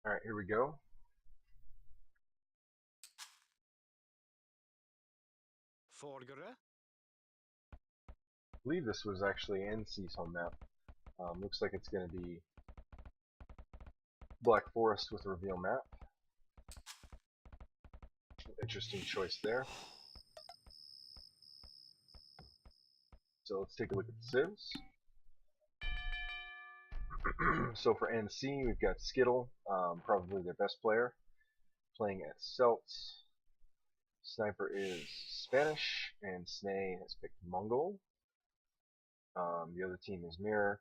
Alright, here we go. Forgere. I believe this was actually NC's home map. Looks like it's going to be Black Forest with a reveal map. Interesting choice there. So let's take a look at the civs. So for NC, we've got Skittle, probably their best player, playing at Celts. Sniper is Spanish, and Snay has picked Mongol. The other team is Mirror,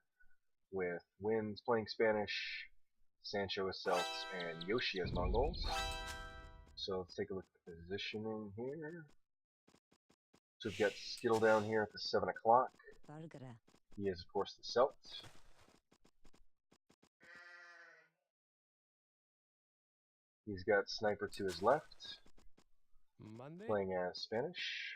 with Winds playing Spanish, Sancho is Celts, and Yoshi as Mongols. So let's take a look at the positioning here. So we've got Skittle down here at the 7 o'clock. He is, of course, the Celt. He's got Sniper to his left, Monday. playing as Spanish.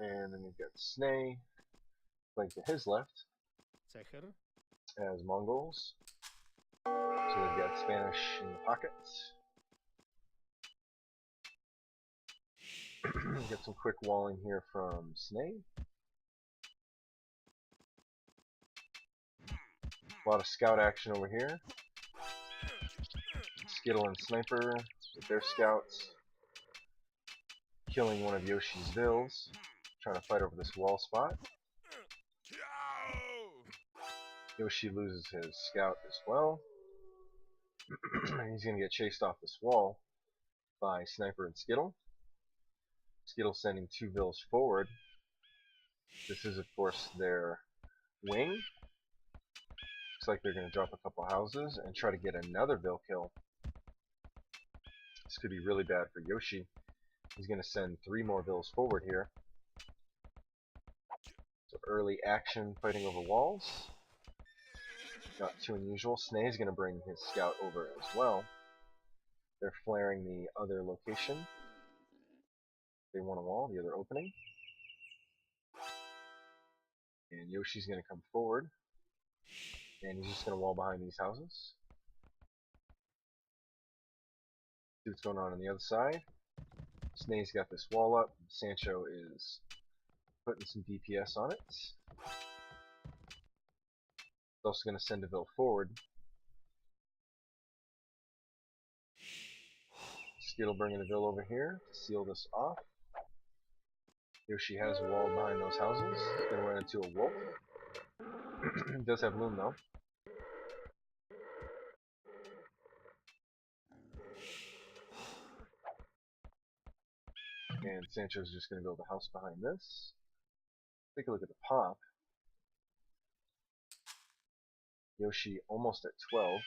And then we've got Snay, playing to his left, Zecher. as Mongols. So we've got Spanish in the pocket. Get some quick walling here from Snay. A lot of scout action over here. Skittle and Sniper with their scouts, killing one of Yoshi's vills, trying to fight over this wall spot. Yoshi loses his scout as well. He's going to get chased off this wall by Sniper and Skittle. Skittle sending 2 vills forward. This is, of course, their wing. Looks like they're going to drop a couple houses and try to get another vill kill. This could be really bad for Yoshi. He's going to send 3 more vills forward here. So early action fighting over walls. Not too unusual. Snay is going to bring his scout over as well. They're flaring the other location. They want a wall, the other opening. And Yoshi's going to come forward. And he's just going to wall behind these houses. See what's going on the other side. Snay's got this wall up. Sancho is putting some DPS on it. He's also going to send a vill forward. Skittle bringing a vill over here to seal this off. Yoshi has a wall behind those houses. He's going to run into a wolf. He does have Loom though. And Sancho's just going to build a house behind this. Take a look at the pop. Yoshi almost at 12.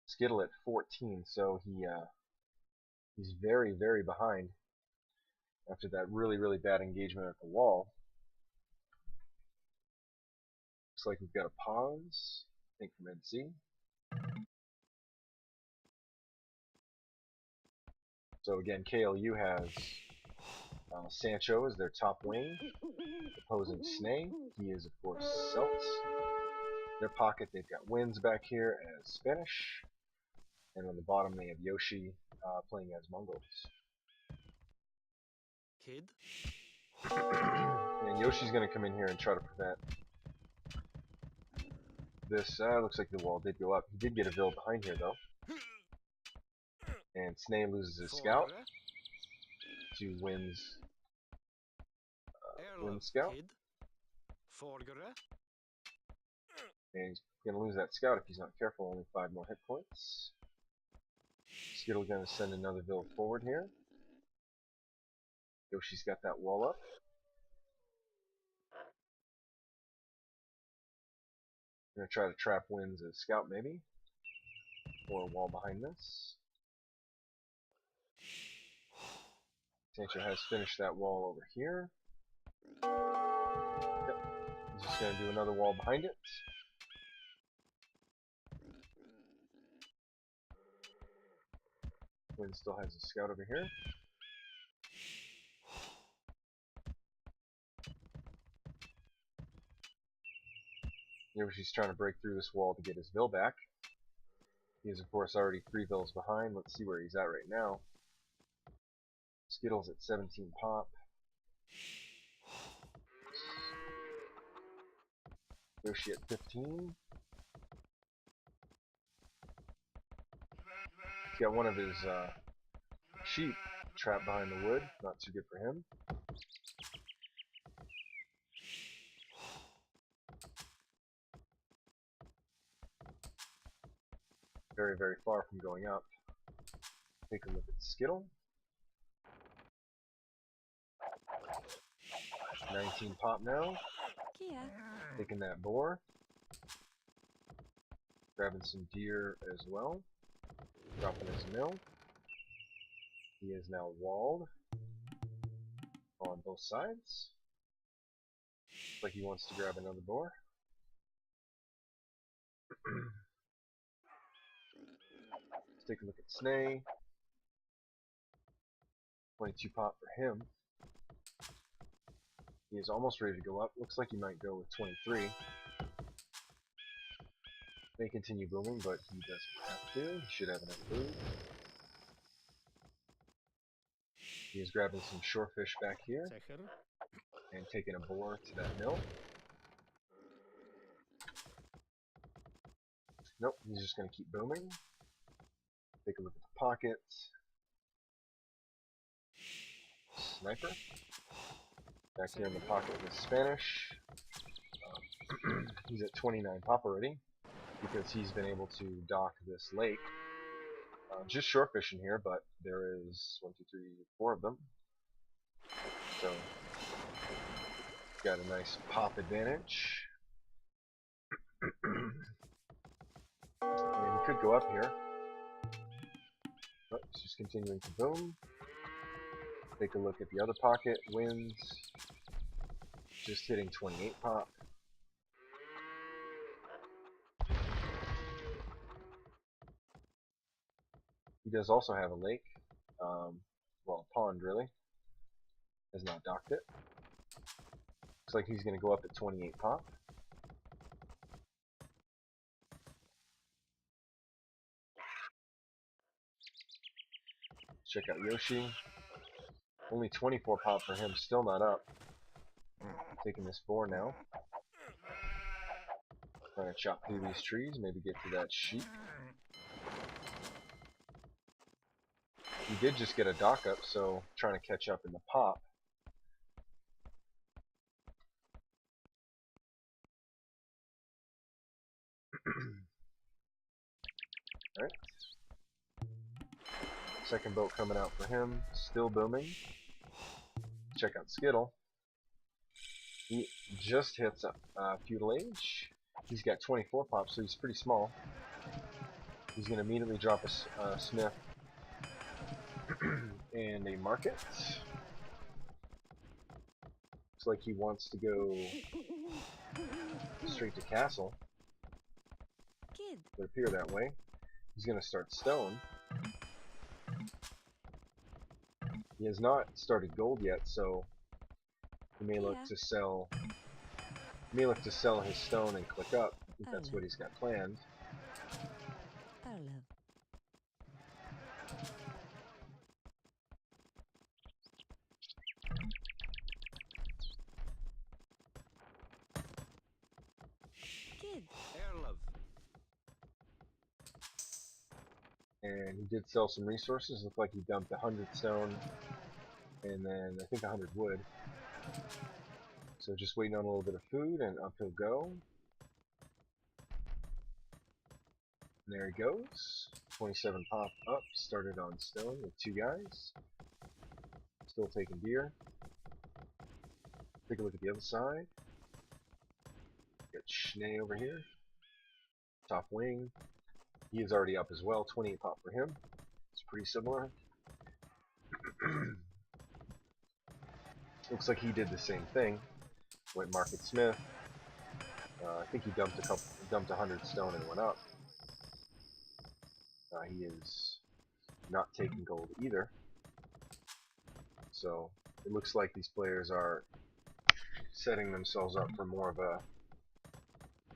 Skittle at 14, so he's very, very behind after that really bad engagement at the wall. Looks like we've got a pause, I think, from NC. So again, kLu has Sancho as their top wing, opposing Snay. He is, of course, Celts. Their pocket, they've got Winds back here as Spanish. And on the bottom, they have Yoshi playing as Mongols. Kid. And Yoshi's going to come in here and try to prevent this. Looks like the wall did go up. He did get a vill behind here, though. And Snay loses his scout to Winds scout. And he's going to lose that scout if he's not careful. Only 5 more hit points. Skittle going to send another vill forward here. Yoshi's got that wall up. Going to try to trap Winds as scout maybe. Or a wall behind this. Sancho has finished that wall over here. Yep. He's just going to do another wall behind it. Wind still has a scout over here. Yoshi's trying to break through this wall to get his Vil back. He is, of course, already 3 Vils behind. Let's see where he's at right now. Skittles at 17 pop. Yoshi at 15. He's got one of his sheep trapped behind the wood. Not too good for him. Very, very far from going up. Take a look at Skittle. 19 pop now. Taking that boar. Grabbing some deer as well. Dropping his mill. He is now walled on both sides. Looks like he wants to grab another boar. Let's take a look at Snay. 22 pop for him. He is almost ready to go up. Looks like he might go with 23. May continue booming, but he doesn't have to. He should have enough food. He is grabbing some shorefish back here and taking a boar to that mill. Nope, he's just going to keep booming. Take a look at the pockets. Sniper. Back here in the pocket with Spanish. He's at 29 pop already because he's been able to dock this lake. Just shortfishing here, but there is 1, 2, 3, 4 of them. So, got a nice pop advantage. And he could go up here. But he's just continuing to boom. Take a look at the other pocket. Wins. Just hitting 28 pop. He does also have a lake. Well, a pond, really. Has not docked it. Looks like he's going to go up at 28 pop. Check out Yoshi. Only 24 pop for him, still not up. Taking this boar now. Trying to chop through these trees, maybe get to that sheep. He did just get a dock up, so trying to catch up in the pop. Alright. Second boat coming out for him, still booming. Check out Skittle. He just hits feudal age. He's got 24 pop, so he's pretty small. He's going to immediately drop a smith and a market. Looks like he wants to go straight to castle. It would appear that way. He's going to start stone. He has not started gold yet, so he may look to sell. He may look to sell his stone and click up. I think that's what he's got planned. And he did sell some resources. Looked like he dumped 100 stone and then I think 100 wood. So just waiting on a little bit of food and up he'll go. And there he goes. 27 pop up. Started on stone with 2 guys. Still taking deer. Take a look at the other side. Got Schnee over here. Top wing. He is already up as well. 28 pop for him. It's pretty similar. Looks like he did the same thing. Went Market Smith. I think he dumped 100 stone and went up. He is not taking gold either. So it looks like these players are setting themselves up for more of a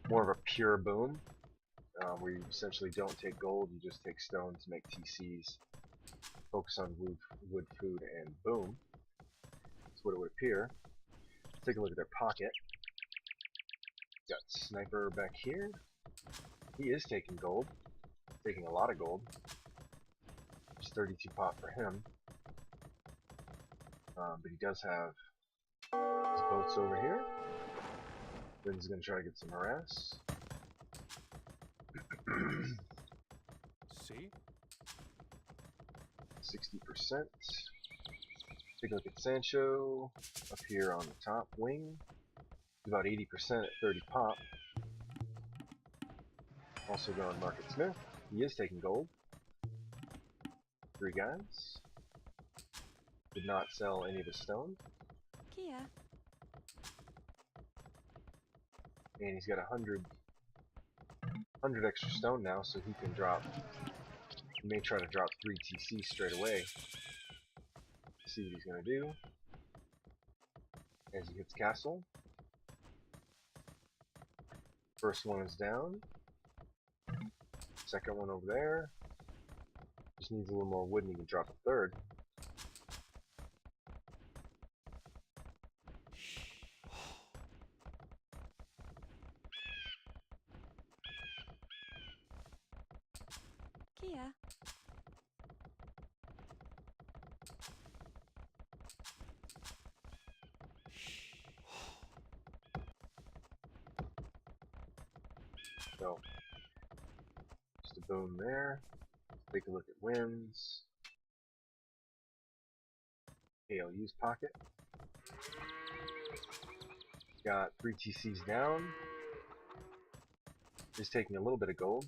more of a pure boom, where you essentially don't take gold, you just take stone to make TCs, focus on wood, food, and boom. That's what it would appear. Let's take a look at their pocket. Got Sniper back here. He is taking gold, taking a lot of gold. There's 32 pot for him. But he does have his boats over here. Then he's going to try to get some harass. See? 60%. Take a look at Sancho up here on the top wing. About 80% at 30 pop. Also going Market Smith. He is taking gold. 3 guys. Did not sell any of his stone. Kia. And he's got 100 extra stone now, so he can drop. He may try to drop 3 TC straight away. See what he's going to do. As he hits castle. First one is down. Second one over there. Just needs a little more wood and he can drop a third. Kia. So, just a boom there. Take a look at wins. kLu's pocket. Got 3 TCs down. Just taking a little bit of gold.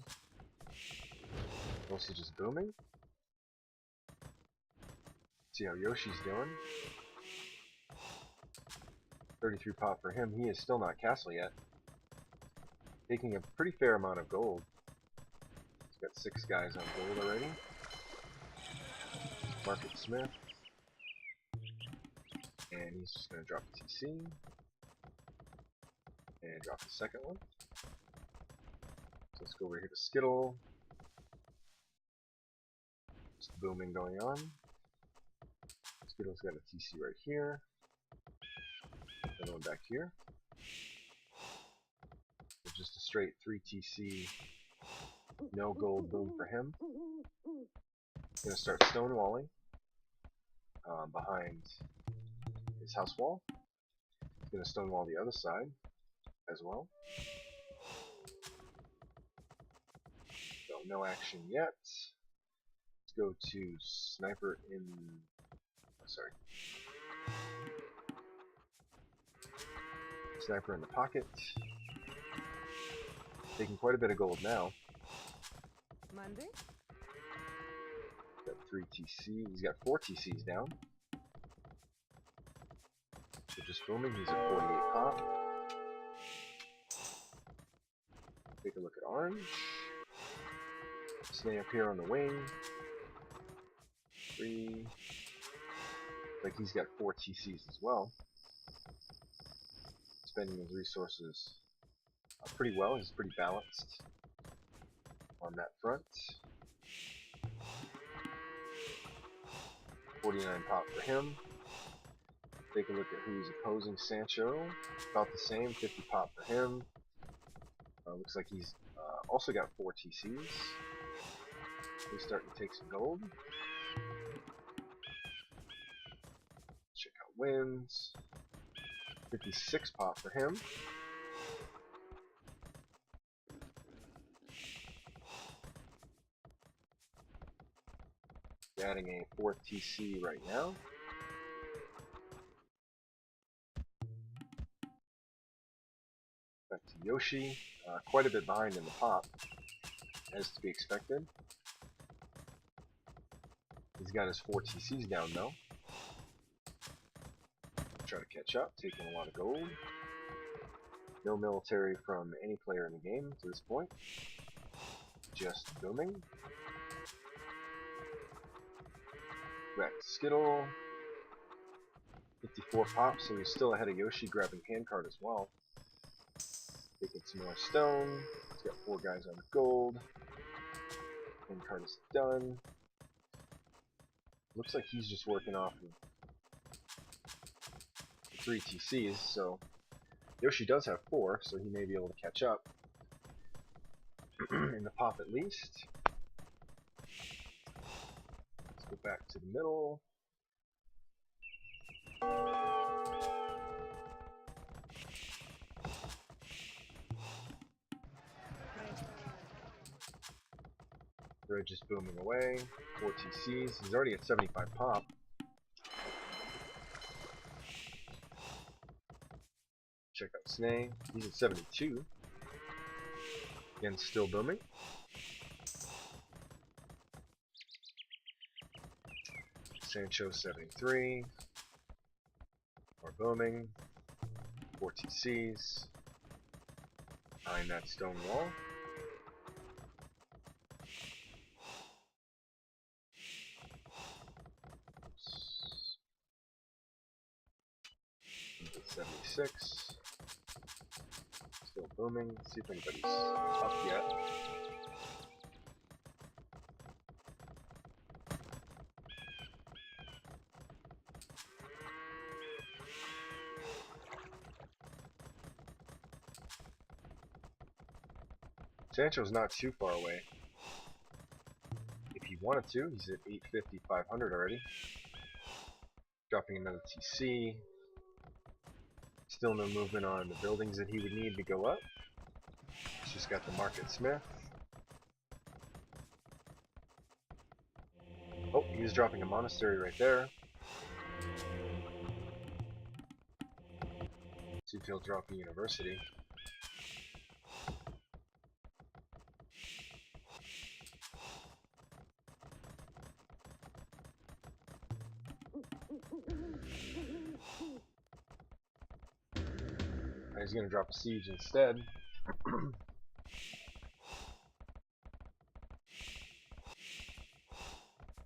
Mostly just booming. See how Yoshi's doing. 33 pop for him. He is still not castle yet. Taking a pretty fair amount of gold. He's got 6 guys on gold already. Market Smith. And he's just going to drop a TC. And drop the second one. So let's go over here to Skittle. Just booming going on. Skittle's got a TC right here. Another one back here. So just a straight 3 TC, no gold boom for him. Gonna start stonewalling behind his house wall. He's gonna stonewall the other side as well. So no action yet. Let's go to Sniper in. Sorry. Sniper in the pocket. Taking quite a bit of gold now. Monday. Got 3 TC. He's got 4 TCs down. So just booming. He's at 48 pop. Take a look at orange. Stay up here on the wing. 3. Like he's got 4 TCs as well. Spending his resources pretty well. He's pretty balanced on that front. 49 pop for him. Take a look at who's opposing Sancho. About the same, 50 pop for him. Looks like he's also got 4 TCs. He's starting to take some gold. Check out wins. 56 pop for him. Adding a 4th TC right now. Back to Yoshi. Quite a bit behind in the pop, as to be expected. He's got his 4 TCs down though. Try to catch up, taking a lot of gold. No military from any player in the game to this point. Just booming. Back to Skittle. 54 pop, so he's still ahead of Yoshi, grabbing handcard as well. Taking some more stone. He's got 4 guys on gold. One card is done. Looks like he's just working off of 3 TCs, so Yoshi does have 4, so he may be able to catch up. In the pop at least. Let's go back to the middle. Red just booming away. 4 TCs. He's already at 75 pop. Check out Snay. He's at 72. Again, still booming. Sancho 73. More booming. 4 TCs. Behind that stone wall. He's at 76. Still booming. Let's see if anybody's up yet. Sancho's not too far away. If he wanted to, he's at 850, 500 already. Dropping another TC. Still no movement on the buildings that he would need to go up. He's just got the Market Smith. Oh, he was dropping a monastery right there. See if he'll drop a university. He's going to drop a siege instead.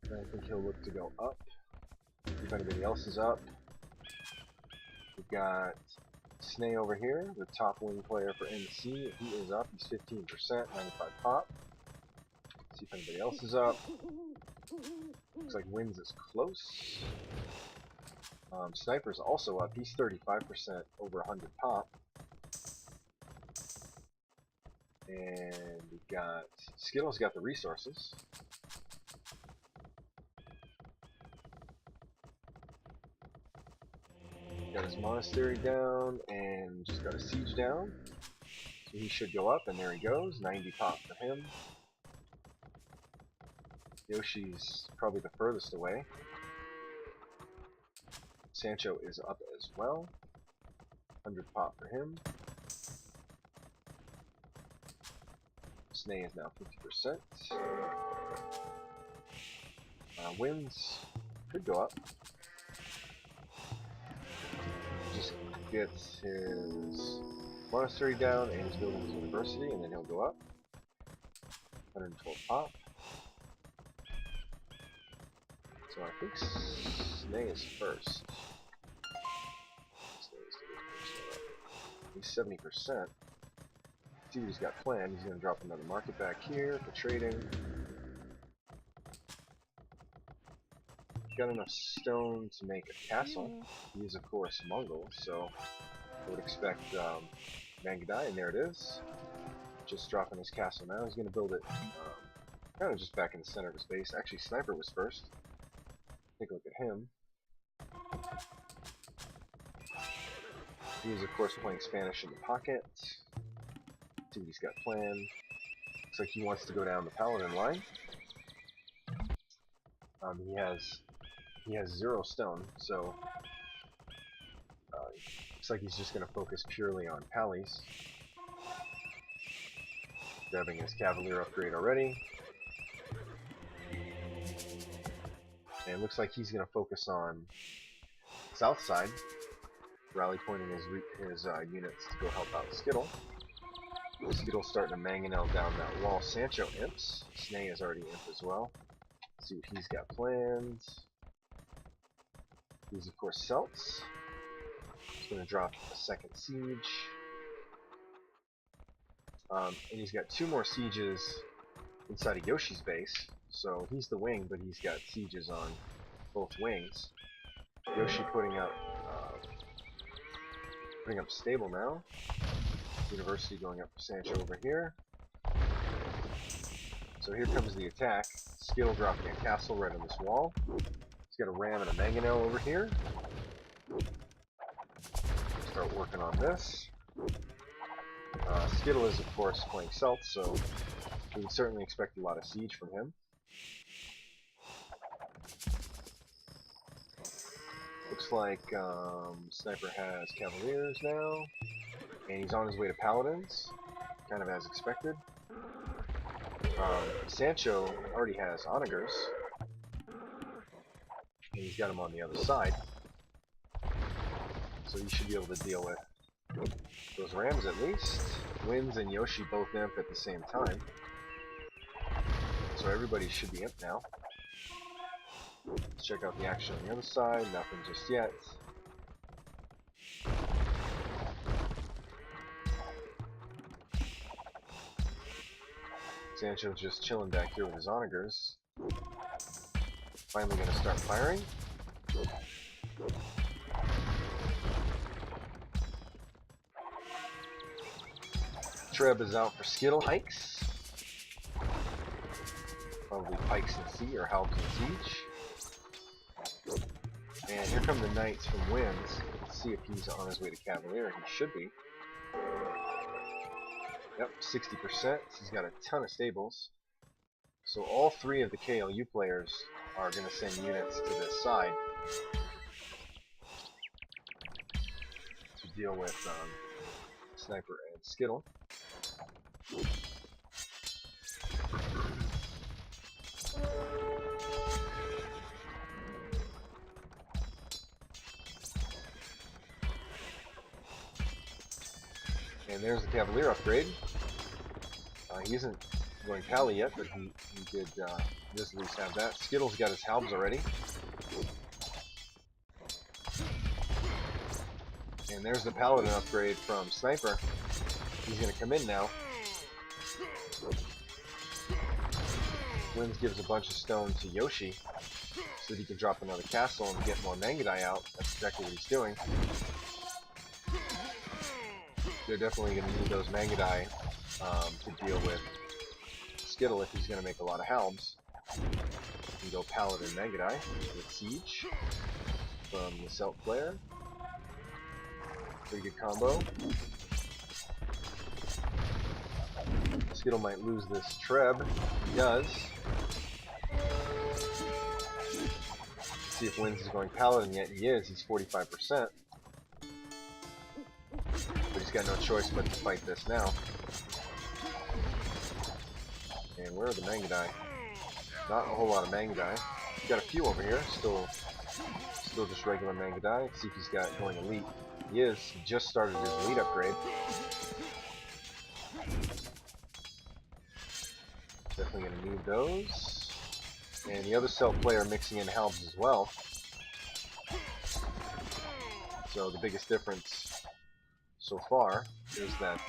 I think he'll look to go up. If anybody else is up. We've got Snay over here, the top wing player for NC. He is up. He's 15%, 95 pop. See if anybody else is up. Looks like Wins is close. Sniper's also up. He's 35%, over 100 pop. And we've got Skittle's got the resources. Got his monastery down and just got a siege down. So he should go up, and there he goes. 90 pop for him. Yoshi's probably the furthest away. Sancho is up as well. 100 pop for him. Snay is now 50%. Wins could go up. Just gets his monastery down and he's building his university, and then he'll go up. 112 pop. So I think Snay is first. He's 70%. See what he's got planned. He's going to drop another market back here for trading. Got enough stone to make a castle. He is, of course, Mongol, so I would expect Mangadai, and there it is. Just dropping his castle now. He's going to build it kind of just back in the center of his base. Actually, Sniper was first. Take a look at him. He's, of course, playing Spanish in the pocket. See what he's got planned. Looks like he wants to go down the Paladin line. He has 0 stone, so looks like he's just going to focus purely on Pallies. Grabbing his Cavalier upgrade already. And looks like he's going to focus on south side, rally pointing his units to go help out Skittle. Skittle's starting to mangonel down that wall. Sancho imps. Snay is already imp as well. Let's see what he's got planned. He's, of course, Celts. He's going to drop a second siege. And he's got 2 more sieges inside of Yoshi's base. So he's the wing, but he's got sieges on both wings. Yoshi putting up stable now. University going up for Sancho over here. So here comes the attack. Skittle dropping a castle right on this wall. He's got a ram and a mangonel over here. Start working on this. Skittle is, of course, playing Celt, so we would certainly expect a lot of siege from him. Looks like Sniper has Cavaliers now, and he's on his way to Paladins, kind of as expected. Sancho already has Onagers, and he's got him on the other side, so he should be able to deal with those rams at least. Winds and Yoshi both imp at the same time, so everybody should be imp now. Let's check out the action on the other side. Nothing just yet. Sancho's just chilling back here with his Onagers. Finally gonna start firing. Treb is out for Skittle hikes. Probably pikes and sea or halbs and siege. And here come the knights from Winds. Let's see if he's on his way to Cavalier. He should be. Yep, 60%. He's got a ton of stables. So all 3 of the kLu players are going to send units to this side to deal with Sniper and Skittle. And there's the Cavalier upgrade. He isn't going Pally yet, but he does at least have that. Skittle's got his halbs already. And there's the Paladin upgrade from Sniper. He's going to come in now. Winds gives a bunch of stone to Yoshi so that he can drop another castle and get more Mangadai out. That's exactly what he's doing. They're definitely going to need those Mangadai to deal with Skittle if he's going to make a lot of halbs. You can go Paladin Mangadai with Siege from the Celt player. Pretty good combo. Skittle might lose this Treb. He does. Let's see if Winds is going Paladin yet. He is. He's 45%. But he's got no choice but to fight this now. And where are the Mangadai? Not a whole lot of Mangadai. He's got a few over here. Still just regular Mangadai. Let's see if he's got going Elite. He is. He just started his Elite upgrade. Definitely going to need those. And the other Celt player mixing in halbs as well. So the biggest difference so far is that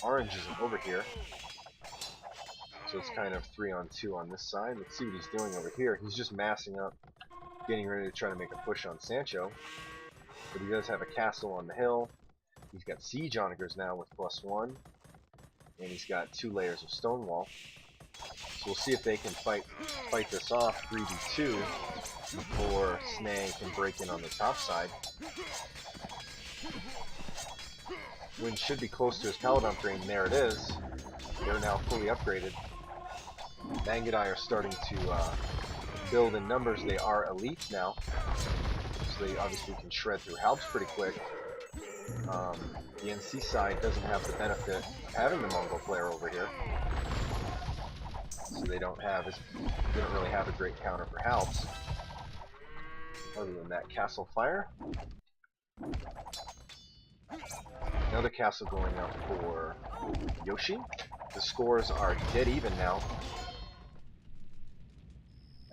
Orange isn't over here. So it's kind of 3-on-2 on this side. Let's see what he's doing over here. He's just massing up, getting ready to try to make a push on Sancho. But he does have a castle on the hill. He's got siege onagers now with +1. And he's got 2 layers of stonewall. So we'll see if they can fight this off 3v2 before Snag can break in on the top side. Wind should be close to his Paladin upgrade, and there it is. They're now fully upgraded. Mangadai are starting to build in numbers. They are elite now, so they obviously can shred through halbs pretty quick. The NC side doesn't have the benefit of having the Mongol player over here, so they don't really have a great counter for halbs. Other than that, castle fire. Another castle going up for Yoshi. The scores are dead even now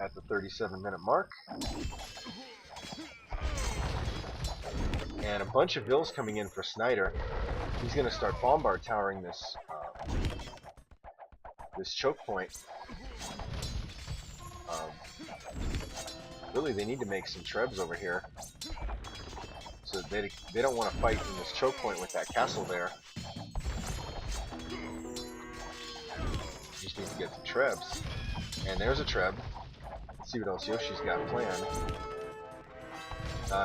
at the 37-minute mark. And a bunch of vills coming in for Snyder. He's going to start bombard towering this this choke point. Really, they need to make some trebs over here. So they don't want to fight in this choke point with that castle there. Just need to get some trebs. And there's a treb. Let's see what else Yoshi's got planned.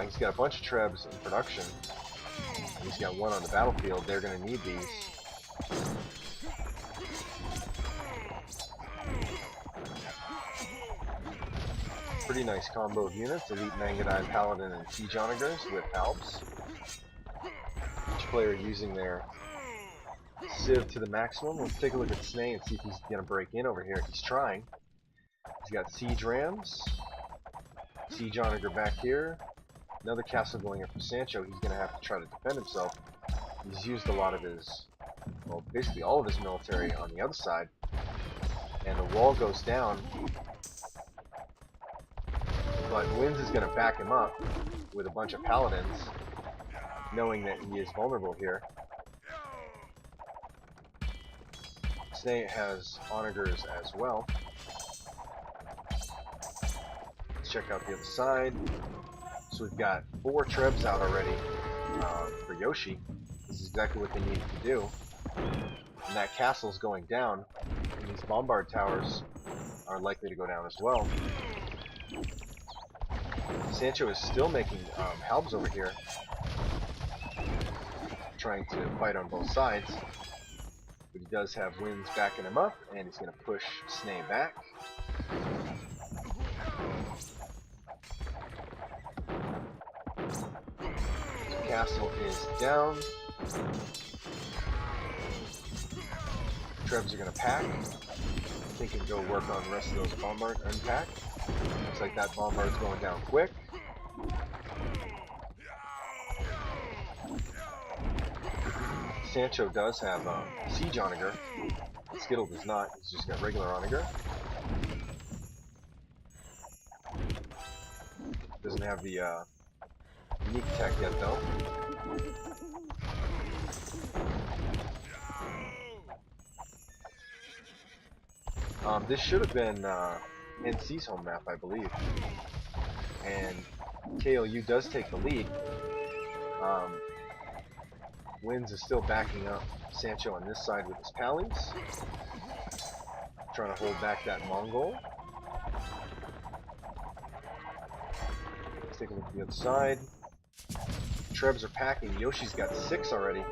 He's got a bunch of trebs in production. He's got one on the battlefield. They're going to need these. Pretty nice combo of units. Elite Mangadine Paladin and Siege Onagers with Alps. Each player using their Civ to the maximum. Let's take a look at Snay and see if he's going to break in over here. He's trying. He's got Siege Rams. Siege Onager back here. Another castle going in for Sancho. He's going to have to try to defend himself. He's used a lot of his, well, basically all of his military on the other side. And the wall goes down. But Wins is going to back him up with a bunch of paladins, knowing that he is vulnerable here. Snay has onagers as well. Let's check out the other side. So we've got 4 trebs out already for Yoshi. This is exactly what they needed to do. And that castle's going down, and these bombard towers are likely to go down as well. Sancho is still making halbs over here, trying to fight on both sides. But he does have Winds backing him up, and he's going to push Snay back. The castle is down. Trebs are going to pack. I think he can go work on the rest of those bombards, unpack. Looks like that bombard's going down quick. Sancho does have Siege Onager. Skittle does not. He's just got regular Onager. Doesn't have the unique tech yet, though. This should have been NC's home map, I believe. And kLu does take the lead. Wins is still backing up Sancho on this side with his pallies. Trying to hold back that Mongol. Let's take a look at the other side. Trebs are packing. Yoshi's got 6 already. You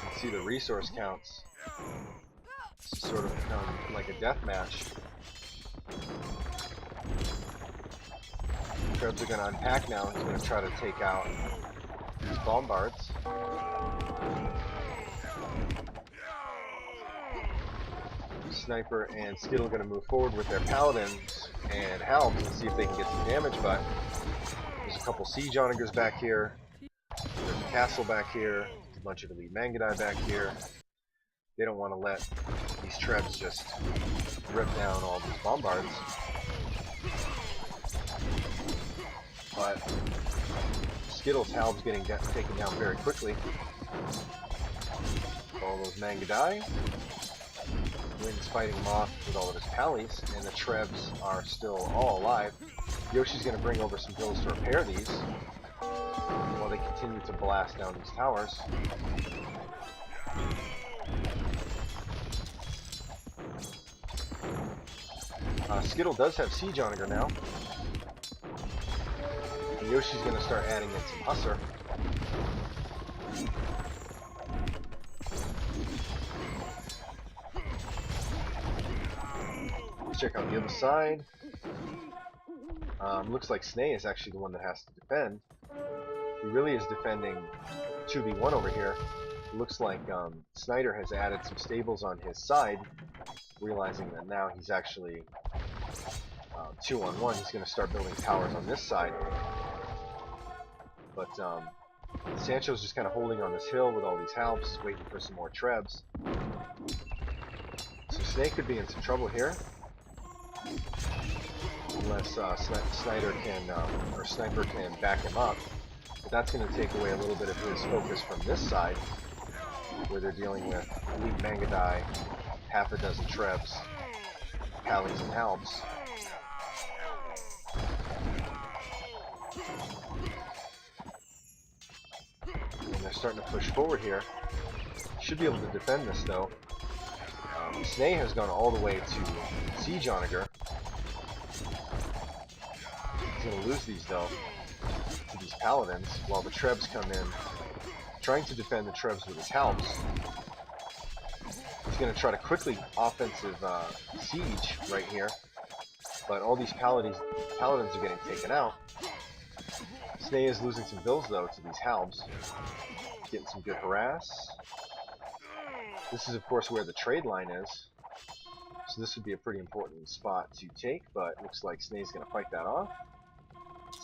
can see the resource counts. It's sort of become like a death match. Trebs are going to unpack now. He's going to try to take out these bombards. Sniper and Skittle are going to move forward with their paladins and halbs and see if they can get some damage, but there's a couple Siege Onagers back here. There's a castle back here. There's a bunch of Elite Mangadai back here. They don't want to let these Trebs just rip down all these bombards. But Skittle's halb's getting taken down very quickly. All those Mangadai. Wind's fighting him off with all of his pallies, and the Trebs are still all alive. Yoshi's going to bring over some hills to repair these while they continue to blast down these towers. Skittle does have Siege Onager now. And Yoshi's going to start adding in some Hussar. Let's check out the other side. Looks like Snay is actually the one that has to defend. He really is defending 2v1 over here. It looks like Snyder has added some stables on his side, realizing that now he's actually 2-on-1. He's going to start building towers on this side. But Sancho's just kind of holding on this hill with all these halbs, waiting for some more Trebs. So Snake could be in some trouble here, unless Snyder can, or Sniper can back him up. But that's going to take away a little bit of his focus from this side, where they're dealing with elite Mangadai, half a dozen Trebs, Pallies, and Halbs. And they're starting to push forward here. Should be able to defend this though. Snay has gone all the way to Siege Onager. He's going to lose these though to these Paladins while the Trebs come in, trying to defend the Trebs with his Halbs. He's going to try to quickly offensive siege right here, but all these Paladins are getting taken out. Snay is losing some bills though to these Halbs, getting some good harass. This is of course where the trade line is, so this would be a pretty important spot to take, but it looks like Snay's going to fight that off.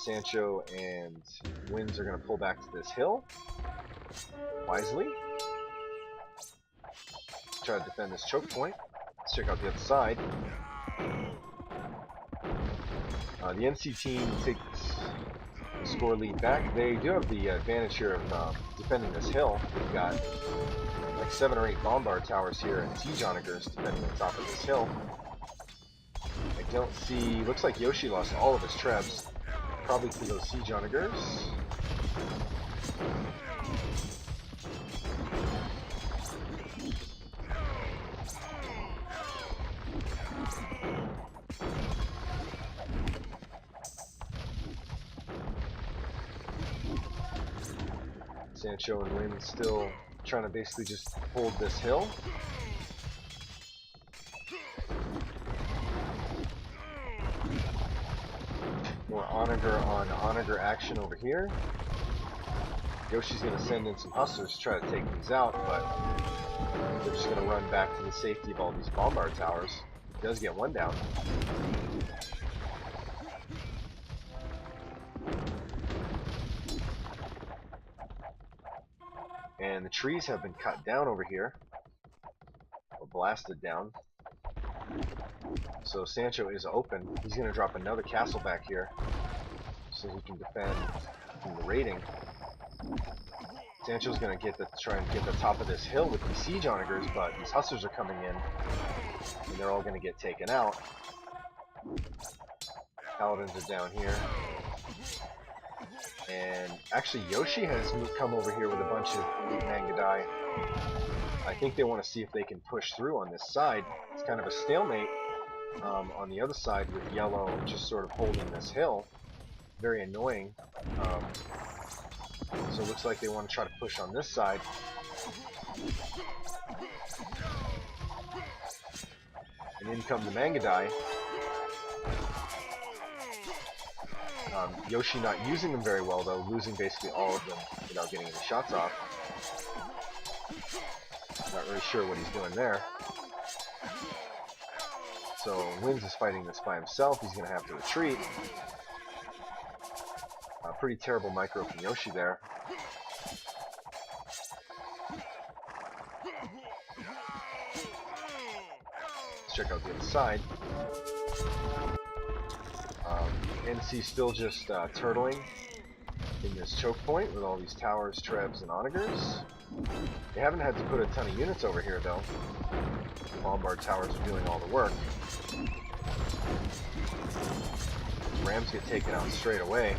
Sancho and Winds are going to pull back to this hill wisely. Try to defend this choke point. Let's check out the other side. The NC team takes the score lead back. They do have the advantage here of defending this hill. They've got like 7 or 8 bombard towers here and siege onagers defending the top of this hill. I don't see... looks like Yoshi lost all of his Trebs, probably to those siege onagers. Sancho and Wynn still trying to basically just hold this hill. More onager on onager action over here. Yoshi's going to send in some hustlers to try to take these out, but they're just going to run back to the safety of all these bombard towers. He does get one down. And the trees have been cut down over here, or blasted down. So Sancho is open. He's going to drop another castle back here, so he can defend from the raiding. Sancho's going to try and get the top of this hill with these siege onagers, but these hustlers are coming in, and they're all going to get taken out. Paladins are down here. And actually Yoshi has come over here with a bunch of Mangadai. I think they want to see if they can push through on this side. It's kind of a stalemate on the other side with yellow just sort of holding this hill. Very annoying. So it looks like they want to try to push on this side. And in come the Mangadai. Yoshi not using them very well though, losing basically all of them without getting any shots off. Not really sure what he's doing there. So Winds is fighting this by himself. He's going to have to retreat. Pretty terrible micro from Yoshi there. Let's check out the other side. NC still just turtling in this choke point with all these towers, Trebs, and onagers. They haven't had to put a ton of units over here though. The bombard towers are doing all the work. Rams get taken out straight away.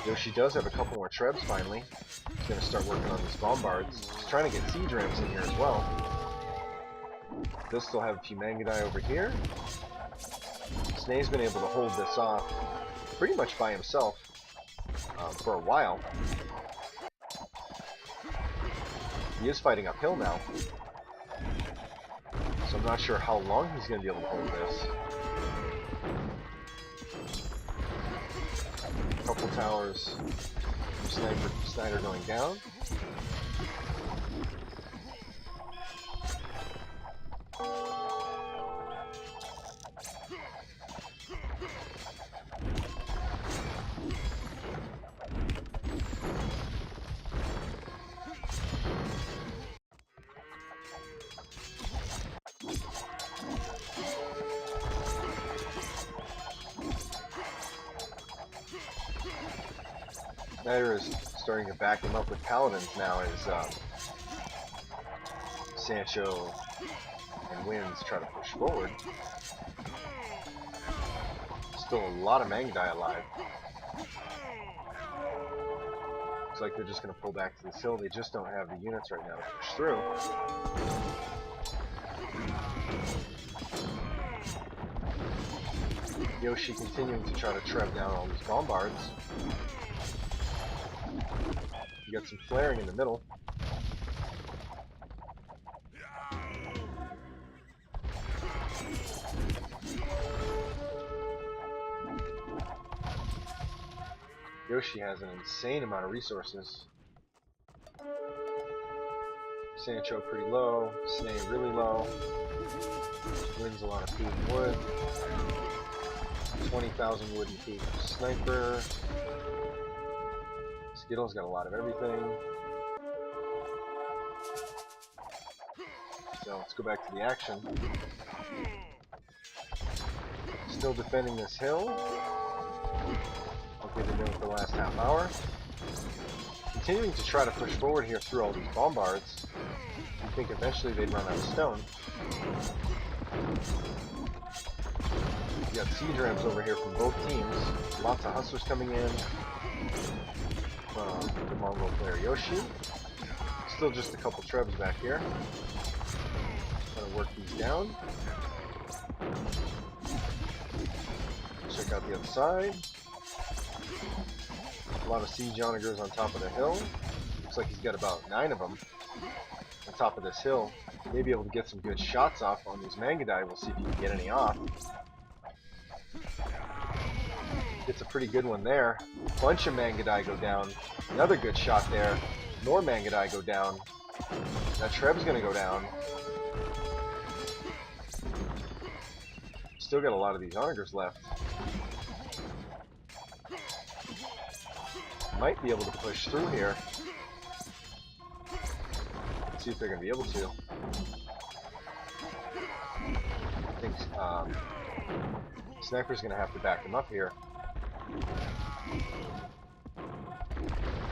Yoshi does have a couple more Trebs finally. He's going to start working on these bombards. He's trying to get siege ramps in here as well. Does still have a few Mangadai over here. Snay's been able to hold this off pretty much by himself for a while. He is fighting uphill now, so I'm not sure how long he's going to be able to hold this. A couple towers, Snyder going down. Snyder is starting to back him up with Paladins now as Sancho and Wins try to push forward. Still a lot of Mangdai alive. Looks like they're just going to pull back to this hill. They just don't have the units right now to push through. Yoshi continuing to try to trap down all these bombards. You got some flaring in the middle. Yoshi has an insane amount of resources. Sancho pretty low, Snay really low. Wins a lot of food and wood. 20,000 wood and food for Sniper. Skittle's got a lot of everything. So let's go back to the action. Still defending this hill. Okay, they've been with the last half hour. Continuing to try to push forward here through all these bombards. You think eventually they'd run out of stone. You got siege rams over here from both teams. Lots of hustlers coming in from the Mongol player Yoshi. Still just a couple trebs back here. Trying to work these down. Check out the other side. A lot of siege onagers on top of the hill. Looks like he's got about 9 of them on top of this hill. Maybe able to get some good shots off on these Mangdai. We'll see if he can get any off. Gets a pretty good one there. Bunch of Mangdai go down. Another good shot there. More Mangdai go down. That Treb's gonna go down. Still got a lot of these onagers left. Might be able to push through here. Let's see if they're gonna be able to. I think Sniper's gonna have to back them up here.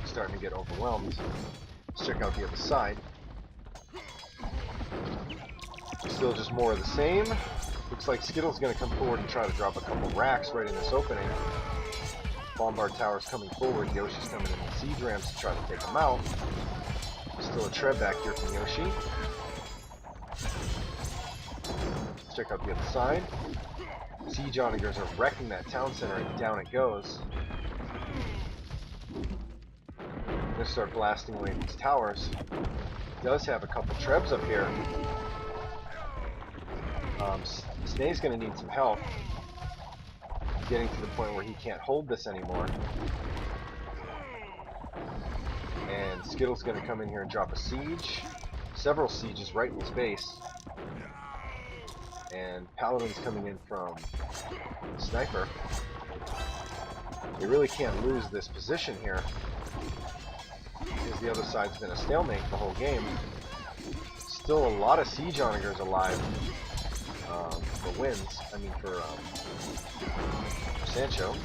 Starting to get overwhelmed. Let's check out the other side. Still just more of the same. Looks like Skittle's gonna come forward and try to drop a couple racks right in this opening. Bombard towers coming forward. Yoshi's coming in with siege rams to try to take them out. Still a treb back here from Yoshi. Let's check out the other side. Siege onagers are wrecking that town center and down it goes. Gonna start blasting away these towers. Does have a couple trebs up here. Snay's gonna need some help. Getting to the point where he can't hold this anymore. And Skittle's gonna come in here and drop a siege. Several sieges right in his base. And Paladin's coming in from Sniper. They really can't lose this position here, because the other side's been a stalemate the whole game. Still a lot of siege onagers alive for Wins. I mean for Sancho.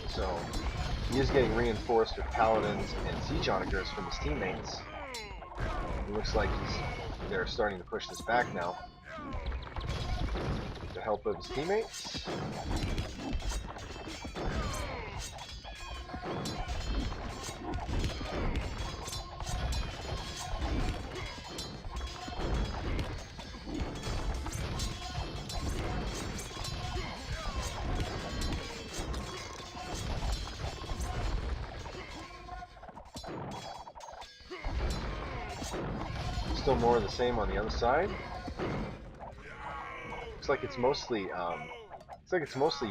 So he is getting reinforced with Paladins and siege onagers from his teammates. It looks like they're starting to push this back now. With the help of his teammates. Still more of the same on the other side. Looks like it's mostly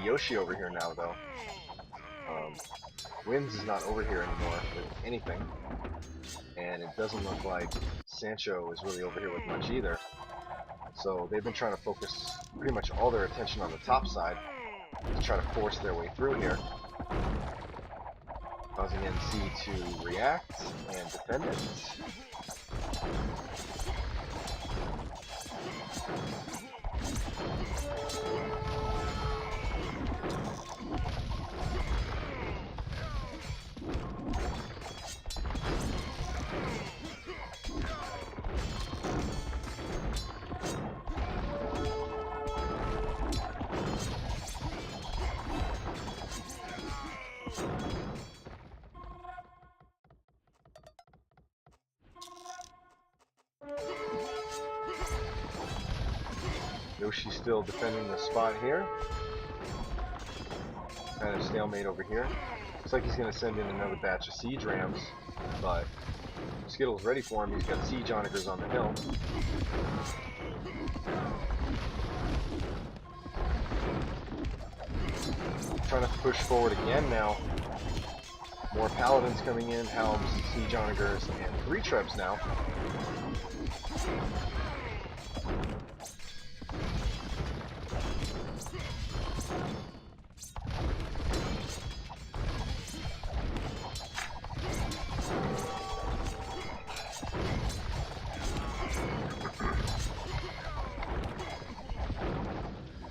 Yoshi over here now, though. Wins is not over here anymore with anything, and it doesn't look like Sancho is really over here with much either. So they've been trying to focus pretty much all their attention on the top side to try to force their way through here. causing NC to react and defend it. Yoshi's still defending the spot here. Kind of stalemate over here. Looks like he's going to send in another batch of siege rams, but Skittle's ready for him. He's got siege onagers on the hill. Trying to push forward again now. More paladins coming in, helms, siege onagers, and 3 trebs now.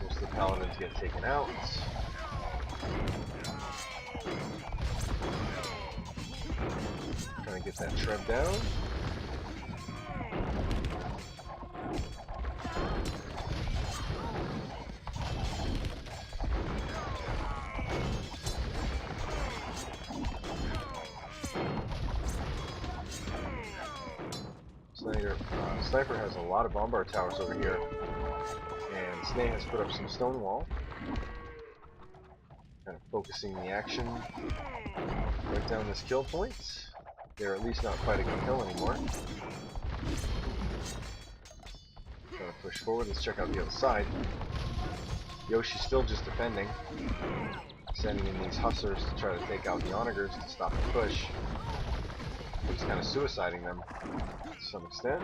Most of the paladins get taken out. Trying to get that treb down. Sniper has a lot of bombard towers over here, and Snay has put up some stone wall, kind of focusing the action right down this kill point. They're at least not fighting uphill anymore. Trying to push forward. Let's check out the other side. Yoshi's still just defending, sending in these hussars to try to take out the onagers to stop the push. He's kind of suiciding them to some extent.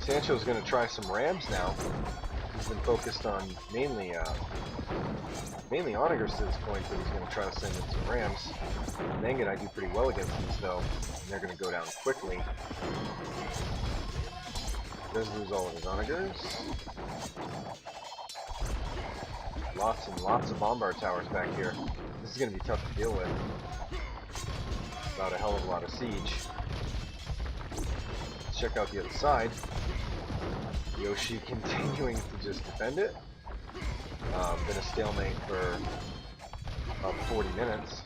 Sancho's going to try some rams now. He's been focused on mainly onagers to this point, but he's going to try to send in some rams. Nang and I do pretty well against these though, and they're going to go down quickly. Does lose all of his onagers. Lots and lots of bombard towers back here. This is going to be tough to deal with. Without a hell of a lot of siege. Let's check out the other side. Yoshi continuing to just defend it. Been a stalemate for about 40 minutes.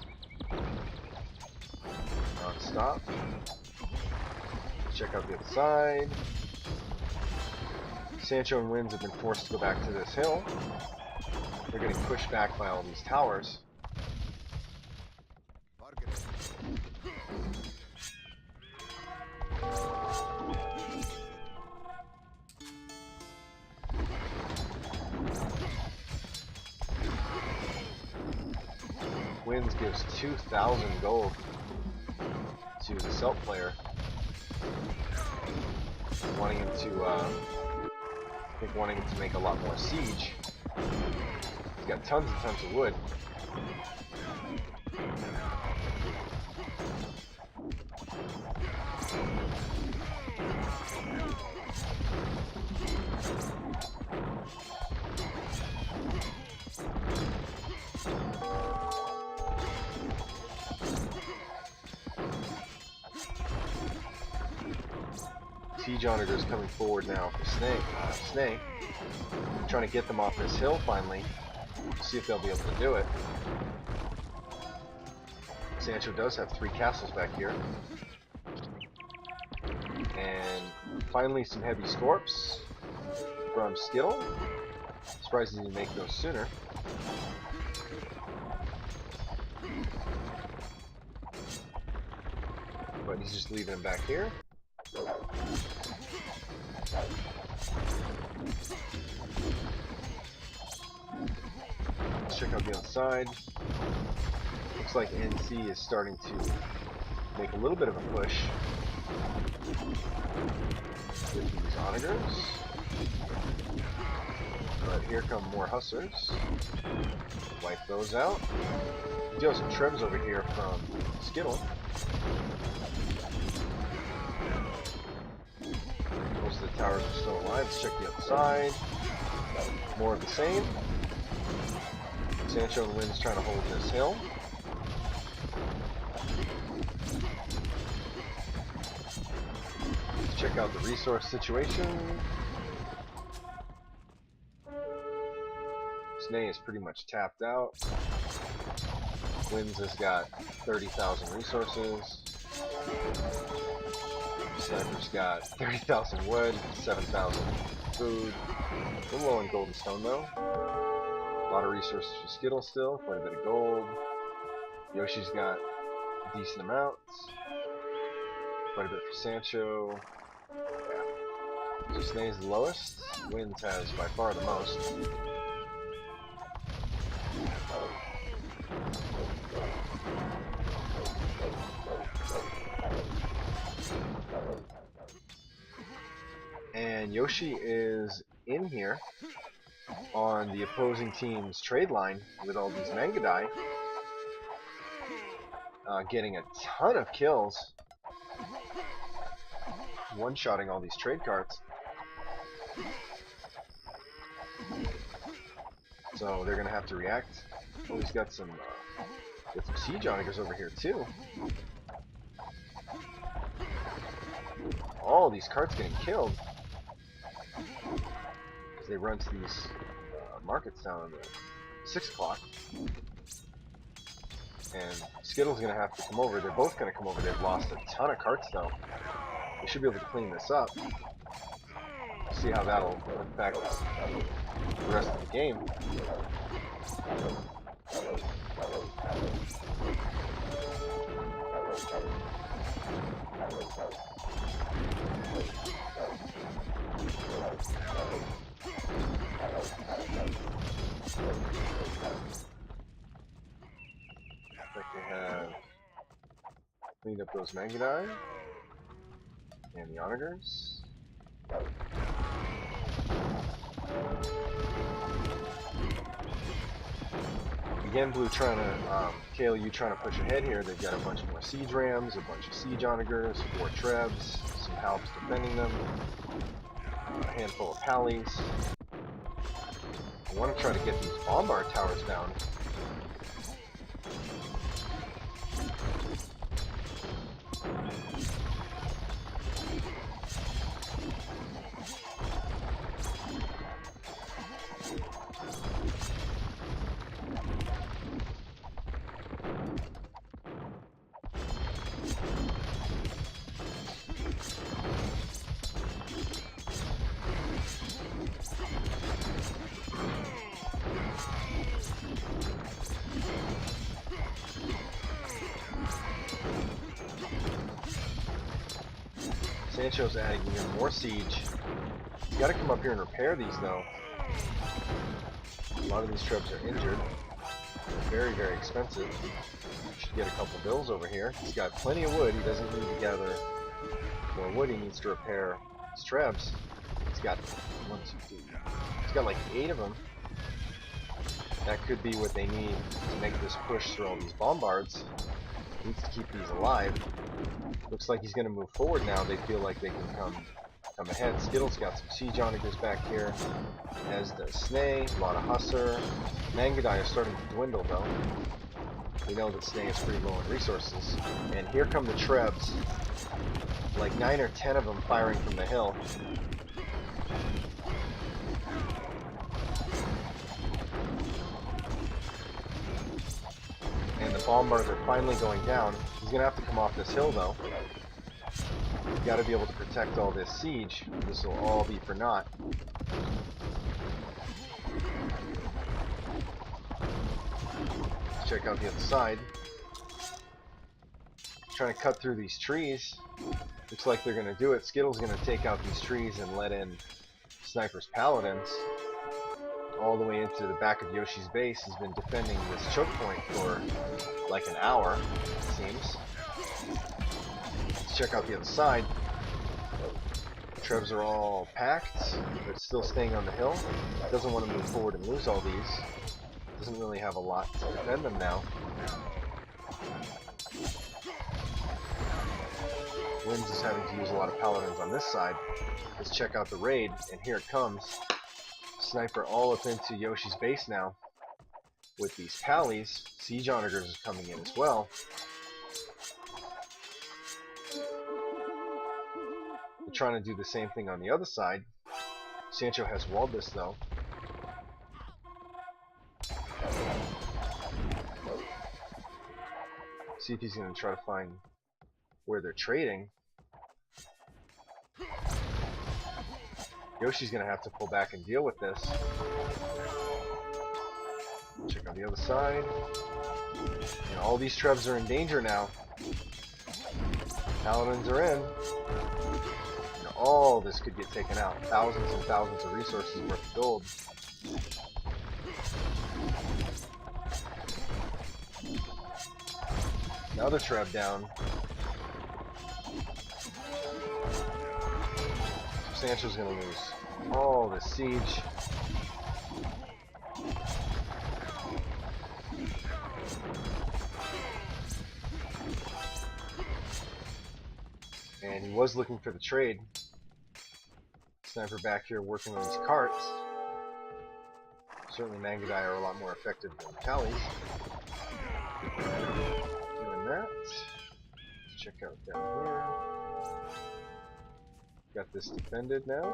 Non-stop. Check out the other side. Sancho and Winds have been forced to go back to this hill. They're getting pushed back by all these towers. Winds gives 2,000 gold to the Celt player, wanting him to, I think wanting him to make a lot more siege. He's got tons and tons of wood. Siege onagers coming forward now for Snake. Trying to get them off this hill finally. See if they'll be able to do it. Sancho does have 3 castles back here. And finally some heavy scorps from Skittle. Surprised he didn't make those sooner. But he's just leaving him back here. Let's check out the other side. Looks like NC is starting to make a little bit of a push with these onagers. But here come more hustlers. Wipe those out. We do have some trebs over here from Skittle. Most of the towers are still alive. Let's check the other side. More of the same. Sancho and Lynn's trying to hold this hill. Let's check out the resource situation. Snay is pretty much tapped out. Wynn's has got 30,000 resources. Sniper's got 30,000 wood, 7,000 food. A little low in gold and stone though. A lot of resources for Skittle still, quite a bit of gold. Yoshi's got a decent amount. Quite a bit for Sancho. Yeah. So Snay's the lowest. Wynn's has by far the most. And Yoshi is in here on the opposing team's trade line with all these Mangadai, getting a ton of kills, one-shotting all these trade carts. So they're gonna have to react. Oh, he's got some siege onagers over here too. All these carts getting killed because they run to these markets down at 6 o'clock. And Skittle's gonna have to come over. They're both gonna come over. They've lost a ton of carts though. They should be able to clean this up. See how that'll affect the rest of the game. Like they have cleaned up those Mangadai and the onagers. Again, Blue trying to, kLu trying to push ahead here. They've got a bunch more siege rams, a bunch of siege onagers, 4 trebs, some halps defending them, a handful of pallies. I want to try to get these bombard towers down. Sancho's adding even more siege. You gotta come up here and repair these though. A lot of these trebs are injured. Very, very expensive. Should get a couple bills over here. He's got plenty of wood. He doesn't need to gather more wood. He needs to repair his trebs. He's got 1, 2, 3. He's got like 8 of them. That could be what they need to make this push through all these bombards. He needs to keep these alive. Looks like he's going to move forward now. They feel like they can come ahead. Skittle's got some siege onagers back here, as does Snay. A lot of Husser. Mangadai are starting to dwindle though. We know that Snay is pretty low in resources. And here come the trebs. Like 9 or 10 of them firing from the hill. And the bombards are finally going down. He's going to have to come off this hill though. You've got to be able to protect all this siege. This will all be for naught. Let's check out the other side. trying to cut through these trees. Looks like they're going to do it. Skittle's going to take out these trees and let in Sniper's Paladins. All the way into the back of Yoshi's base. He's been defending this choke point for like an hour, it seems. Let's check out the other side. Trebs are all packed, but still staying on the hill. Doesn't want to move forward and lose all these. Doesn't really have a lot to defend them now. Limbs is having to use a lot of Paladins on this side. Let's check out the raid, and here it comes. Sniper all up into Yoshi's base now. With these Pallies, Siege Onagers is coming in as well. We're trying to do the same thing on the other side. Sancho has walled this though. See if he's going to try to find where they're trading. Yoshi's going to have to pull back and deal with this. Check out the other side. And all these Trebs are in danger now. Paladins are in. And all this could get taken out. Thousands and thousands of resources worth of gold. Another Treb down. Sancho's gonna lose all the siege. And he was looking for the trade. Sniper back here working on these carts. Certainly Mangudai are a lot more effective than Tallies. Doing that. Let's check out down here. Got this defended now.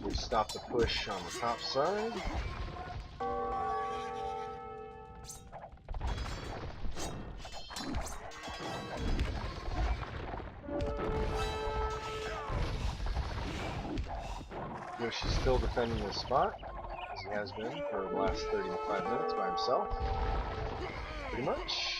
We stop the push on the top side. Yoshi's still defending this spot, as he has been for the last 35 minutes by himself. Pretty much.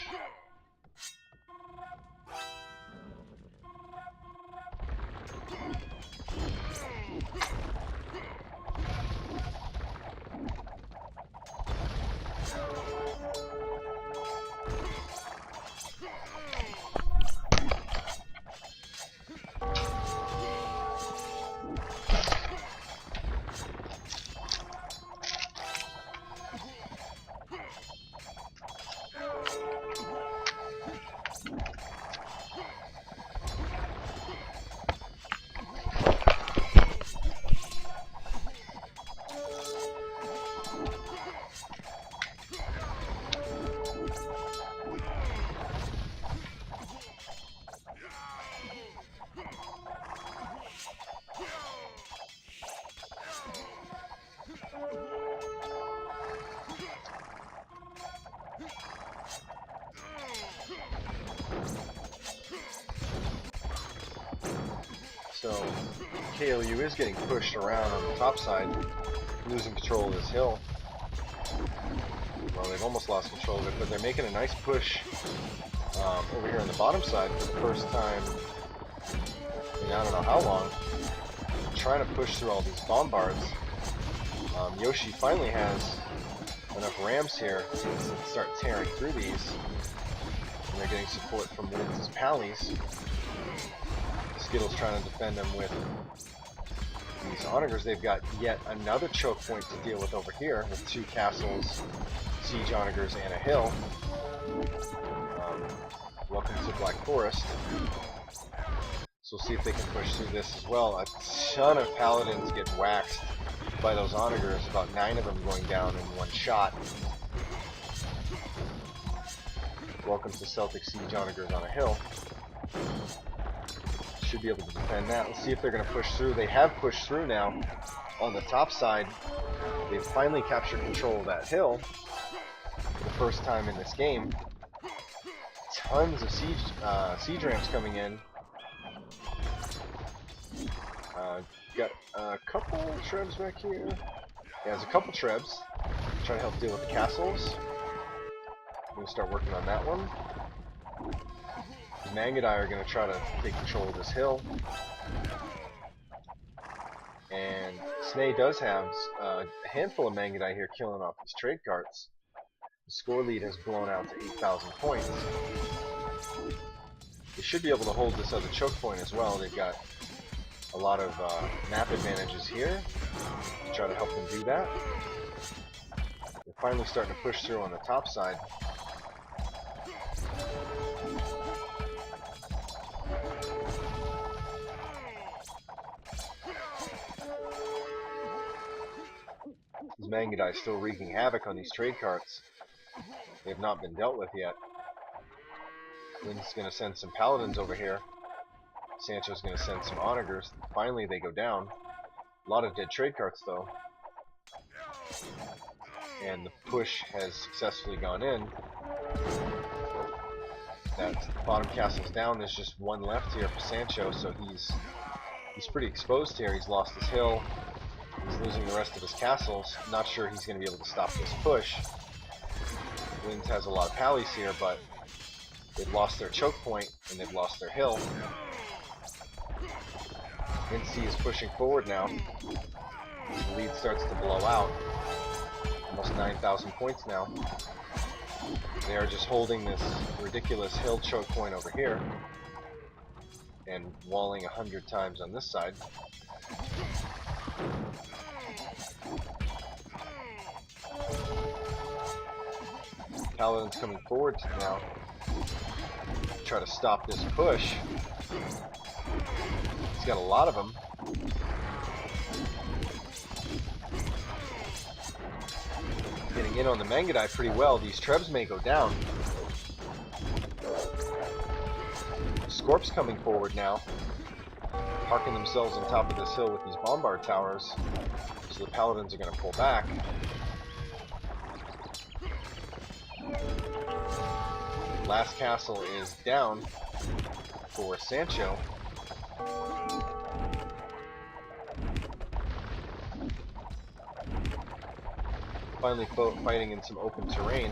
So kLu is getting pushed around on the top side, losing control of this hill. Well, they've almost lost control of it, but they're making a nice push over here on the bottom side for the first time in I don't know how long. Trying to push through all these bombards. Yoshi finally has enough rams here to start tearing through these. And they're getting support from Limbs' Pallies. Skittle's trying to defend them with these Onagers. They've got yet another choke point to deal with over here with 2 castles, siege Onagers, and a hill. Welcome to Black Forest. So we'll see if they can push through this as well. A ton of Paladins get waxed by those Onagers, about 9 of them going down in one shot. Welcome to Celtic siege Onagers on a hill. Should be able to defend that. Let's see if they're going to push through. They have pushed through now on the top side. They've finally captured control of that hill for the first time in this game. Tons of siege ramps coming in. Got a couple Trebs back here. Yeah, there's a couple Trebs. Trying to help deal with the castles. I'm going to start working on that one. Mangadai are going to try to take control of this hill. And Snay does have a handful of Mangadai here killing off these trade carts. The score lead has blown out to 8,000 points. They should be able to hold this other choke point as well. They've got a lot of map advantages here to try to help them do that. They're finally starting to push through on the top side. These Mangadai still wreaking havoc on these trade carts. They have not been dealt with yet. Lynn's going to send some paladins over here. Sancho's going to send some onagers. Finally they go down. A lot of dead trade carts though. And the push has successfully gone in. That bottom castle's down. There's just one left here for Sancho, so he's pretty exposed here. He's lost his hill. He's losing the rest of his castles. Not sure he's going to be able to stop this push. Wind has a lot of pallies here, but they've lost their choke point and they've lost their hill. NC is pushing forward now. The lead starts to blow out. Almost 9,000 points now. They are just holding this ridiculous hill choke point over here and walling 100 times on this side. Paladin's coming forward now to try to stop this push. He's got a lot of them. Getting in on the Mangadai pretty well. These Trebs may go down. Scorp's coming forward now, parking themselves on top of this hill with these bombard towers, so the Paladins are going to pull back. Last castle is down for Sancho. Finally fighting in some open terrain.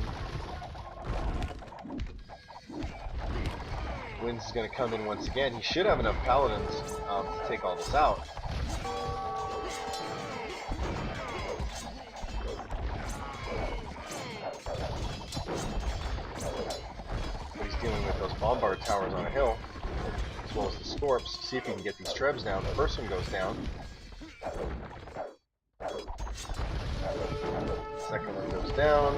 Winds is going to come in once again. He should have enough paladins to take all this out. But he's dealing with those bombard towers on a hill, as well as the Scorps. See if he can get these Trebs down. The first one goes down. Second one goes down.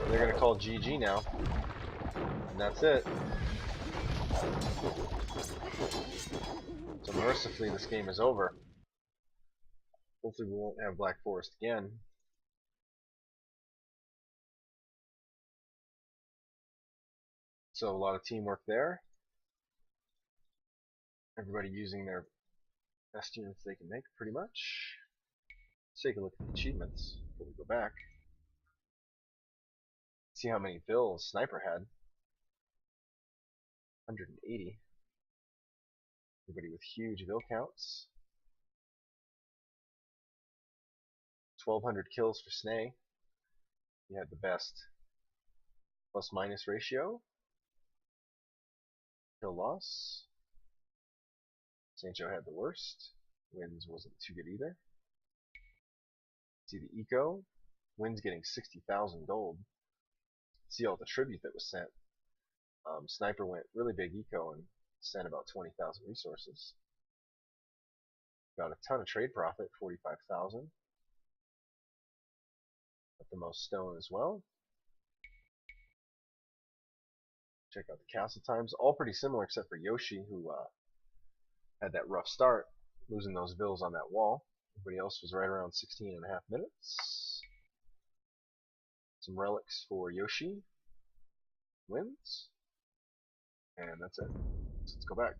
They're going to call GG now. And that's it. So mercifully this game is over. Hopefully we won't have Black Forest again. So a lot of teamwork there. Everybody using their best units they can make pretty much. Let's take a look at the achievements before we go back. See how many fills Sniper had. 180. Everybody with huge bill counts. 1,200 kills for Snay. He had the best plus-minus ratio. Kill loss. Sancho had the worst. Wins wasn't too good either. See the eco. Wins getting 60,000 gold. See all the tribute that was sent. Sniper went really big eco and sent about 20,000 resources. Got a ton of trade profit, 45,000. Got the most stone as well. Check out the castle times. All pretty similar except for Yoshi, who had that rough start, losing those vills on that wall. Everybody else was right around 16.5 minutes. Some relics for Yoshi. Wins. And that's it. Let's go back.